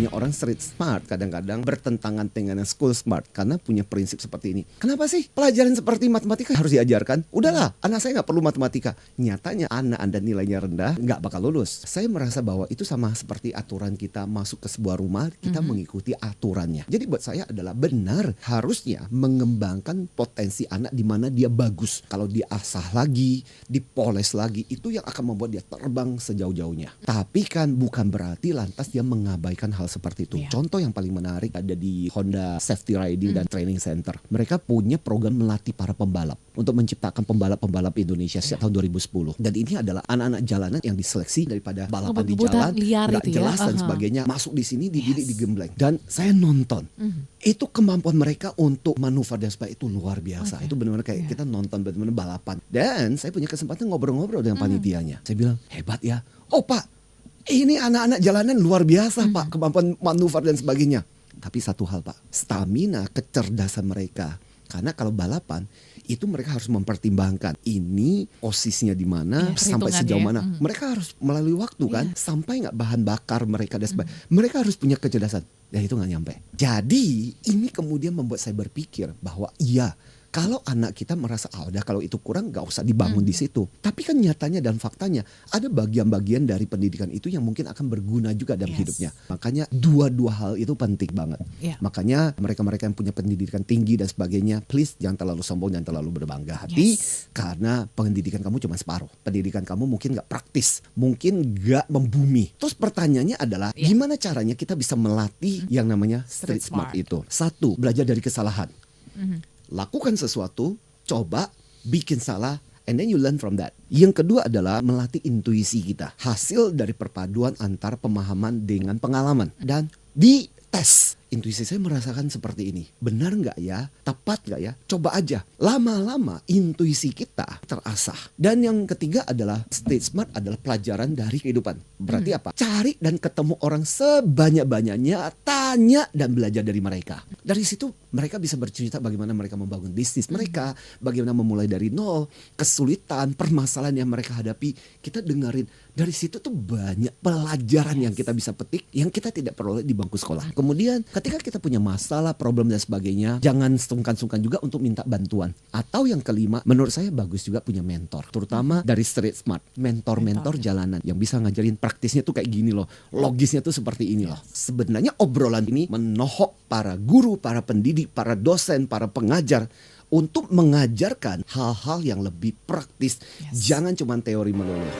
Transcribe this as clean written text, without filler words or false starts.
namanya orang street smart kadang-kadang bertentangan dengan yang school smart karena punya prinsip seperti ini. Kenapa sih pelajaran seperti matematika harus diajarkan? Udahlah, anak saya nggak perlu matematika. Nyatanya anak Anda nilainya rendah, nggak bakal lulus. Saya merasa bahwa itu sama seperti aturan kita masuk ke sebuah rumah, kita mengikuti aturannya. Jadi buat saya adalah benar harusnya mengembangkan potensi anak di mana dia bagus. Kalau diasah lagi, dipoles lagi, itu yang akan membuat dia terbang sejauh-jauhnya. Tapi kan bukan berarti lantas dia mengabaikan hal seperti itu. Contoh yang paling menarik ada di Honda Safety Riding dan Training Center. Mereka punya program melatih para pembalap untuk menciptakan pembalap-pembalap Indonesia sejak tahun 2010. Dan ini adalah anak-anak jalanan yang diseleksi daripada balapan di jalan, nggak jelas dan sebagainya. Masuk di sini dididik digembleng. Dan saya nonton. Itu kemampuan mereka untuk manuver dan sebagainya itu luar biasa. Itu benar-benar kayak kita nonton benar-benar balapan. Dan saya punya kesempatan ngobrol-ngobrol dengan panitianya. Saya bilang, hebat ya. Oh Pak, ini anak-anak jalanan luar biasa Pak, kemampuan manuver dan sebagainya. Tapi satu hal Pak, stamina, kecerdasan mereka. Karena kalau balapan, itu mereka harus mempertimbangkan ini posisinya di mana, sampai sejauh mana. Mereka harus melalui waktu kan, sampai nggak bahan bakar mereka dan sebagainya. Mereka harus punya kecerdasan. Dan itu nggak nyampe. Jadi ini kemudian membuat saya berpikir bahwa iya, kalau anak kita merasa udah kalau itu kurang gak usah dibangun di situ. Tapi kan nyatanya dan faktanya ada bagian-bagian dari pendidikan itu yang mungkin akan berguna juga dalam hidupnya. Makanya dua-dua hal itu penting banget. Makanya mereka-mereka yang punya pendidikan tinggi dan sebagainya, please jangan terlalu sombong, jangan terlalu berbangga hati. Karena pendidikan kamu cuma separuh. Pendidikan kamu mungkin gak praktis, mungkin gak membumi. Terus pertanyaannya adalah gimana caranya kita bisa melatih yang namanya street smart itu. Satu, belajar dari kesalahan. Lakukan sesuatu, coba, bikin salah, and then you learn from that. Yang kedua adalah melatih intuisi kita. Hasil dari perpaduan antara pemahaman dengan pengalaman. Dan di tes, intuisi saya merasakan seperti ini. Benar nggak ya? Tepat nggak ya? Coba aja. Lama-lama intuisi kita terasah. Dan yang ketiga adalah street smart adalah pelajaran dari kehidupan. Berarti apa? Cari dan ketemu orang sebanyak-banyaknya, tanya dan belajar dari mereka. Dari situ mereka bisa bercerita bagaimana mereka membangun bisnis mereka, bagaimana memulai dari nol, kesulitan, permasalahan yang mereka hadapi. Kita dengerin. Dari situ tuh banyak pelajaran yang kita bisa petik yang kita tidak peroleh di bangku sekolah. Kemudian ketika kita punya masalah, problem dan sebagainya, jangan sungkan-sungkan juga untuk minta bantuan. Atau yang kelima, menurut saya bagus juga punya mentor, terutama dari street smart, mentor-mentor jalanan yang bisa ngajarin praktisnya tuh kayak gini loh, logisnya tuh seperti ini loh. Sebenarnya obrolan ini menohok para guru, para pendidik, para dosen, para pengajar untuk mengajarkan hal-hal yang lebih praktis. Jangan cuma teori melulu.